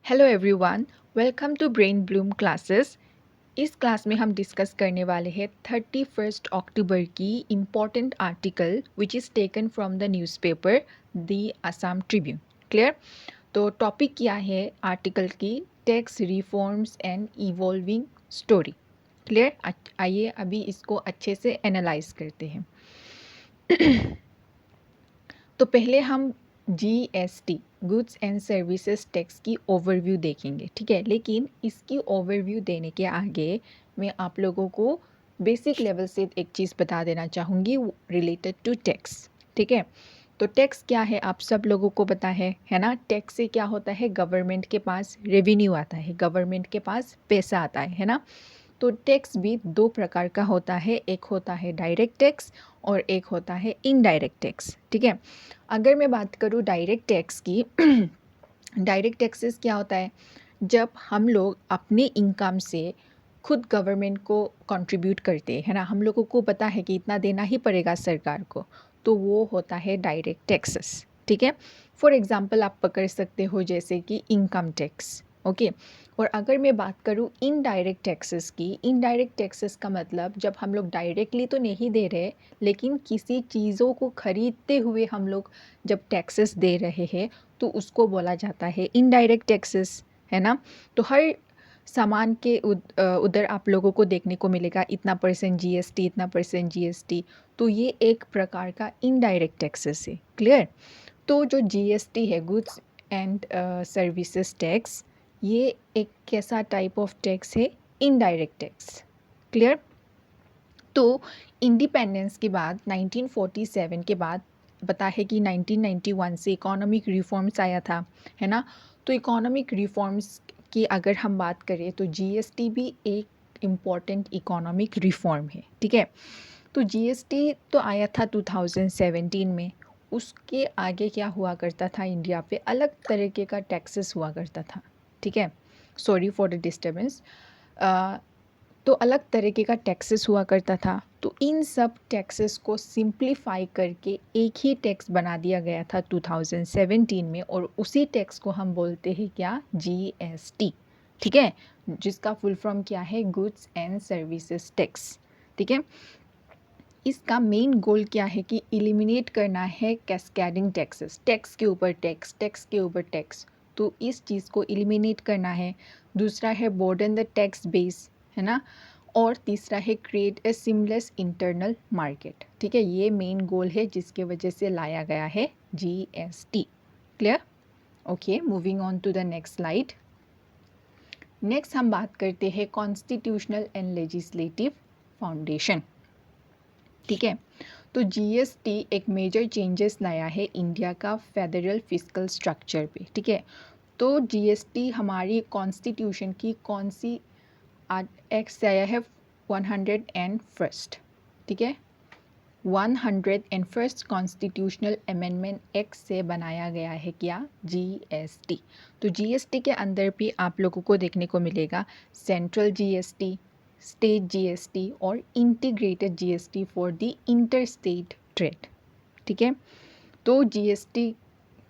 Hello everyone, welcome to Brain Bloom classes. इस class में हम डिस्कस करने वाले हैं 31 अक्टूबर की important article which is taken from the newspaper the Assam Tribune. Clear? तो टॉपिक क्या है आर्टिकल की? Tax reforms and evolving story. Clear? आइए अभी इसको अच्छे से एनालाइज करते हैं। तो पहले हम GST goods and services tax की ओवरव्यू देखेंगे, ठीक है। लेकिन इसकी ओवरव्यू देने के आगे मैं आप लोगों को बेसिक लेवल से एक चीज़ बता देना चाहूँगी रिलेटेड टू टैक्स, ठीक है। तो टैक्स क्या है आप सब लोगों को पता है ना। टैक्स से क्या होता है, गवर्नमेंट के पास रेवेन्यू आता है, गवर्नमेंट के पास पैसा आता है ना। तो टैक्स भी दो प्रकार का होता है, एक होता है डायरेक्ट टैक्स और एक होता है इनडायरेक्ट टैक्स, ठीक है। अगर मैं बात करूँ डायरेक्ट टैक्स की डायरेक्ट टैक्सेस क्या होता है, जब हम लोग अपने इनकम से खुद गवर्नमेंट को कंट्रीब्यूट करते हैं ना, हम लोगों को पता है कि इतना देना ही पड़ेगा सरकार को, तो वो होता है डायरेक्ट टैक्सेस, ठीक है। फॉर एग्जांपल आप पकड़ सकते हो जैसे कि इनकम टैक्स, ओके। और अगर मैं बात करूँ इनडायरेक्ट टैक्सेस की, इनडायरेक्ट टैक्सेस का मतलब जब हम लोग डायरेक्टली तो नहीं दे रहे, लेकिन किसी चीज़ों को खरीदते हुए हम लोग जब टैक्सेस दे रहे हैं तो उसको बोला जाता है इनडायरेक्ट टैक्सेस, है ना। तो हर सामान के उधर आप लोगों को देखने को मिलेगा इतना परसेंट जीएसटी, इतना परसेंट जीएसटी, तो ये एक प्रकार का इनडायरेक्ट टैक्सेस है। क्लियर? तो जो जीएसटी है, गुड्स एंड सर्विसेज टैक्स, ये एक कैसा टाइप ऑफ टैक्स है? Indirect tax. क्लियर? तो इंडिपेंडेंस के बाद 1947 के बाद पता है कि 1991 से इकोनॉमिक रिफॉर्म्स आया था, है ना। तो इकोनॉमिक रिफॉर्म्स की अगर हम बात करें तो जीएसटी भी एक इम्पॉर्टेंट इकोनॉमिक रिफॉर्म है, ठीक है। तो जीएसटी तो आया था 2017 में। उसके आगे क्या हुआ करता था, इंडिया पे अलग तरीके का टैक्सेस हुआ करता था, ठीक है। Sorry for the disturbance. तो अलग तरीके का टैक्सेस हुआ करता था, तो इन सब टैक्सेस को सिंप्लीफाई करके एक ही टैक्स बना दिया गया था 2017 में, और उसी टैक्स को हम बोलते हैं क्या? जीएसटी, ठीक है। जिसका फुल फॉर्म क्या है? गुड्स एंड सर्विसेज टैक्स, ठीक है। इसका मेन गोल क्या है कि एलिमिनेट करना है कैस्केडिंग टैक्सेस, टैक्स के ऊपर टैक्स, टैक्स के ऊपर टैक्स, तो इस चीज़ को एलिमिनेट करना है। दूसरा है broaden द टैक्स बेस, है ना। और तीसरा है create a seamless internal market, ठीक है। ये मेन गोल है जिसके वजह से लाया गया है GST. Clear? Okay, moving on to the next slide. Next हम बात करते हैं कॉन्स्टिट्यूशनल एंड लेजिस्लेटिव फाउंडेशन, ठीक है। तो जीएसटी एक मेजर चेंजेस लाया है इंडिया का फेडरल फिस्कल स्ट्रक्चर पे, ठीक है। तो जीएसटी हमारी कॉन्स्टिट्यूशन की कौन सी एक्ट से आया है? 101st, ठीक है। 101st कॉन्स्टिट्यूशनल अमेंडमेंट एक्ट से बनाया गया है क्या? जीएसटी। तो जीएसटी के अंदर भी आप लोगों को देखने को मिलेगा सेंट्रल जीएसटी, स्टेट जीएसटी और integrated GST for the inter state trade, ठीक है। तो जीएसटी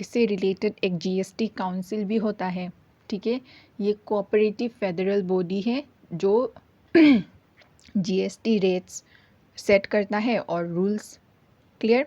से रिलेटेड एक जीएसटी काउंसिल भी होता है, ठीक है। ये कोऑपरेटिव फेडरल बॉडी है जो जीएसटी रेट्स सेट करता है और रूल्स। क्लियर?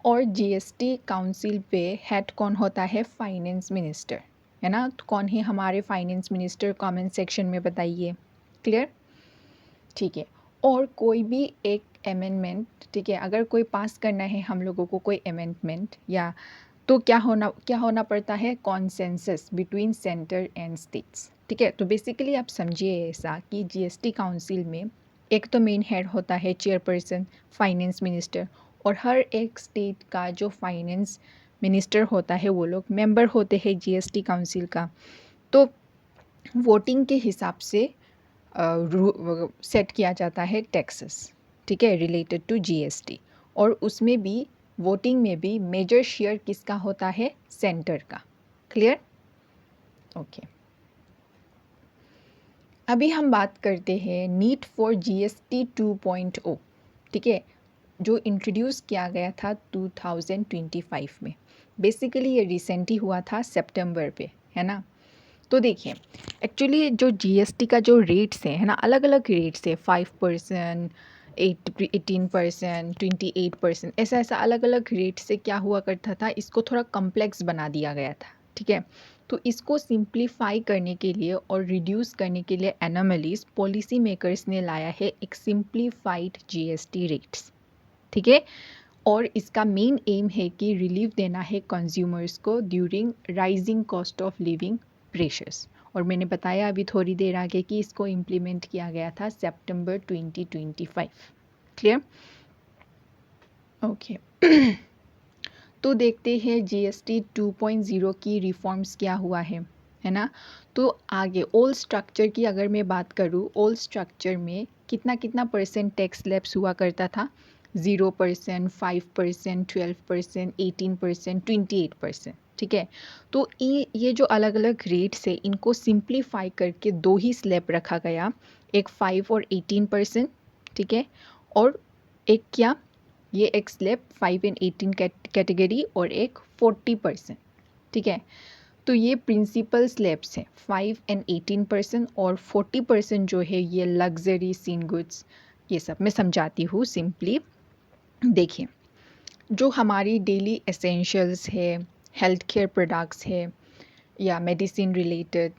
और जीएसटी काउंसिल पे हेड कौन होता है? फाइनेंस मिनिस्टर, है ना। तो कौन है हमारे फाइनेंस मिनिस्टर? कमेंट सेक्शन में बताइए। क्लियर? ठीक है। और कोई भी एक अमेंडमेंट, ठीक है, अगर कोई पास करना है हम लोगों को कोई अमेंडमेंट या, तो क्या होना पड़ता है? Consensus between centre and states, ठीक है। तो बेसिकली आप समझिए ऐसा कि जीएसटी काउंसिल में एक तो मेन हेड होता है चेयरपर्सन, फाइनेंस मिनिस्टर, और हर एक स्टेट का जो फाइनेंस मिनिस्टर होता है वो लोग मेंबर होते हैं जीएसटी काउंसिल का। तो वोटिंग के हिसाब से सेट किया जाता है टैक्सेस, ठीक है, रिलेटेड टू जीएसटी। और उसमें भी वोटिंग में भी मेजर शेयर किसका होता है? सेंटर का। क्लियर? ओके। अभी हम बात करते हैं नीट फॉर जीएसटी 2.0, ठीक है, जो इंट्रोड्यूस किया गया था 2025 में। बेसिकली ये रिसेंटली हुआ था सितंबर पे, है ना। तो देखिए, एक्चुअली जो जीएसटी का जो रेट्स है ना, अलग अलग रेट्स है, 5%, 18%, 28%, ऐसा ऐसा अलग अलग रेट से क्या हुआ करता था, इसको थोड़ा कम्प्लेक्स बना दिया गया था। ठीक है, तो इसको सिंप्लीफाई करने के लिए और रिड्यूस करने के लिए एनोमलीज पॉलिसी मेकर्स ने लाया है एक सिंप्लीफाइड जीएसटी रेट्स। ठीक है, और इसका मेन एम है कि रिलीफ देना है कंज्यूमर्स को during rising cost of living pressures. और मैंने बताया अभी थोड़ी देर आगे कि इसको इम्प्लीमेंट किया गया था सितंबर 2025। क्लियर? ओके। तो देखते हैं जीएसटी 2.0 की रिफॉर्म्स क्या हुआ है ना। तो आगे ओल्ड स्ट्रक्चर की अगर मैं बात करूँ, ओल्ड स्ट्रक्चर में कितना कितना परसेंट टैक्स स्लैब्स हुआ करता था, 0%, 5%, 12%, 18%, 28%। ठीक है, तो ये जो अलग अलग रेट्स है इनको सिंप्लीफाई करके दो ही स्लैब रखा गया, एक 5 और 18%। ठीक है, और एक क्या, ये एक स्लैब 5 एंड 18 कैटेगरी और एक 40%। ठीक है, तो ये प्रिंसिपल स्लैब्स है 5 एंड 18% और 40% जो है ये लग्जरी सीन गुड्स, ये सब मैं समझाती हूँ सिंपली। देखिए, जो हमारी डेली एसेंशियल्स है, हेल्थ केयर प्रोडक्ट्स है या मेडिसिन रिलेटेड,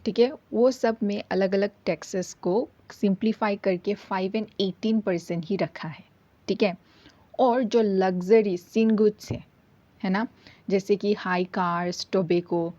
ठीक है, वो सब में अलग अलग टैक्सेस को सिंप्लीफाई करके 5 एंड 18% ही रखा है। ठीक है, और जो लग्जरी सिन गुड्स है ना, जैसे कि हाई कार्स, टोबैको,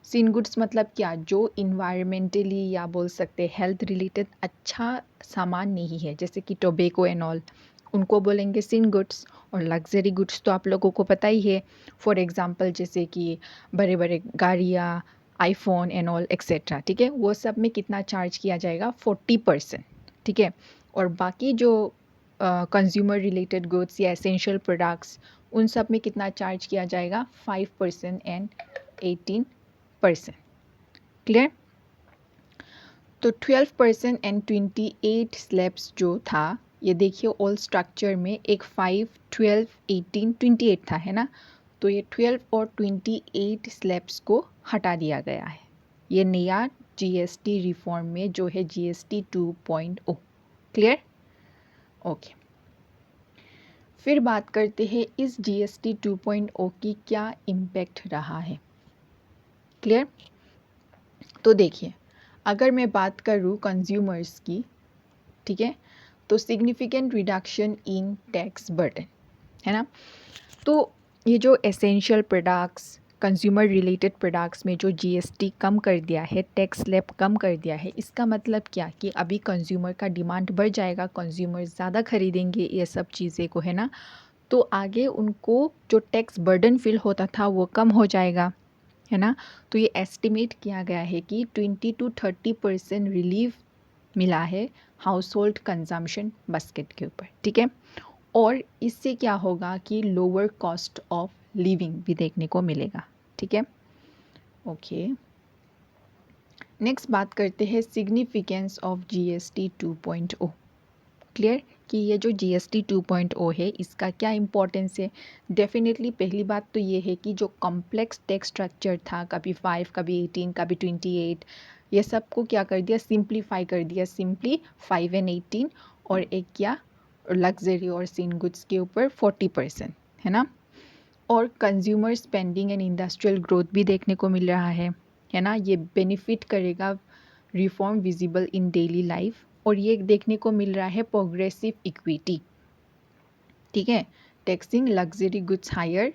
सिन गुड्स मतलब क्या, जो इन्वायरमेंटली या बोल सकते हेल्थ रिलेटेड अच्छा सामान नहीं है, जैसे कि टोबैको एंड ऑल, उनको बोलेंगे सिन गुड्स। और लग्जरी गुड्स तो आप लोगों को पता ही है, फॉर एग्जांपल जैसे कि बड़े बड़े गाड़ियाँ, आईफोन एंड ऑल एक्सेट्रा। ठीक है, वो सब में कितना चार्ज किया जाएगा, 40%। ठीक है, और बाकी जो कंज्यूमर रिलेटेड गुड्स या एसेंशियल प्रोडक्ट्स, उन सब में कितना चार्ज किया जाएगा, 5% एंड 18%। क्लियर? तो 12% एंड 28 स्लैब्स जो था, ये देखिए ओल्ड स्ट्रक्चर में एक 5, 12, 18, 28 था, है ना। तो ये 12 और 28 स्लैब्स को हटा दिया गया है, ये नया जीएसटी रिफॉर्म में जो है जीएसटी 2.0। क्लियर? ओके, फिर बात करते हैं इस जीएसटी 2.0 की क्या इम्पैक्ट रहा है। क्लियर? तो देखिए, अगर मैं बात करूँ कंज्यूमर्स की, ठीक है, तो significant reduction in tax burden, है ना। तो ये जो essential products, consumer related products में जो जीएसटी कम कर दिया है, टैक्स स्लैब कम कर दिया है, इसका मतलब क्या कि अभी कंज्यूमर का डिमांड बढ़ जाएगा, कंज्यूमर ज़्यादा खरीदेंगे ये सब चीज़ें को, है ना। तो आगे उनको जो टैक्स बर्डन फील होता था वो कम हो जाएगा, है ना। तो ये एस्टिमेट किया गया है कि 20 to 30% रिलीफ मिला है हाउस होल्ड कंजम्पशन बास्केट के ऊपर। ठीक है, और इससे क्या होगा कि लोअर कॉस्ट ऑफ लिविंग भी देखने को मिलेगा। ठीक है, ओके। नेक्स्ट बात करते हैं सिग्निफिकेंस ऑफ जीएसटी 2.0। क्लियर कि ये जो जीएसटी 2.0 है इसका क्या इम्पोर्टेंस है। डेफिनेटली पहली बात तो ये है कि जो कॉम्प्लेक्स टैक्स स्ट्रक्चर था, कभी 5, कभी 18, कभी 28, ये सब को क्या कर दिया, सिंप्लीफाई कर दिया, सिंपली 5 एंड 18, और एक क्या, लग्जरी और सिन गुड्स के ऊपर 40%, है ना। और consumer spending and industrial growth भी देखने को मिल रहा है ना। ये बेनिफिट करेगा reform visible in daily life, और ये देखने को मिल रहा है प्रोग्रेसिव इक्विटी। ठीक है, टैक्सिंग लग्जरी गुड्स हायर,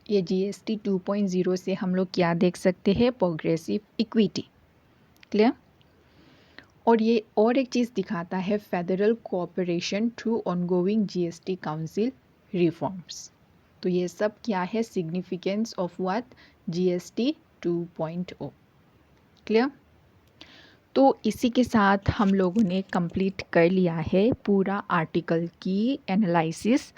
ये जीएसटी 2.0 से हम लोग क्या देख सकते हैं, प्रोग्रेसिव इक्विटी। क्लियर? और ये और एक चीज़ दिखाता है federal cooperation through ongoing GST council reforms. तो ये सब क्या है, significance of what, GST 2.0। Clear? तो इसी के साथ हम लोगों ने कंप्लीट कर लिया है पूरा आर्टिकल की एनालिसिस।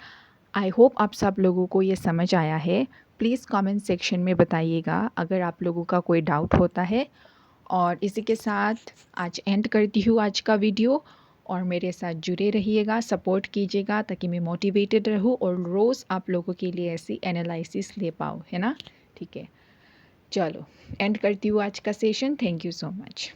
आई होप आप सब लोगों को ये समझ आया है। प्लीज़ कमेंट सेक्शन में बताइएगा अगर आप लोगों का कोई डाउट होता है। और इसी के साथ आज एंड करती हूँ आज का वीडियो, और मेरे साथ जुड़े रहिएगा, सपोर्ट कीजिएगा ताकि मैं मोटिवेटेड रहूँ और रोज़ आप लोगों के लिए ऐसी एनालिसिस ले पाऊँ, है ना। ठीक है, चलो एंड करती हूँ आज का session. Thank you so much.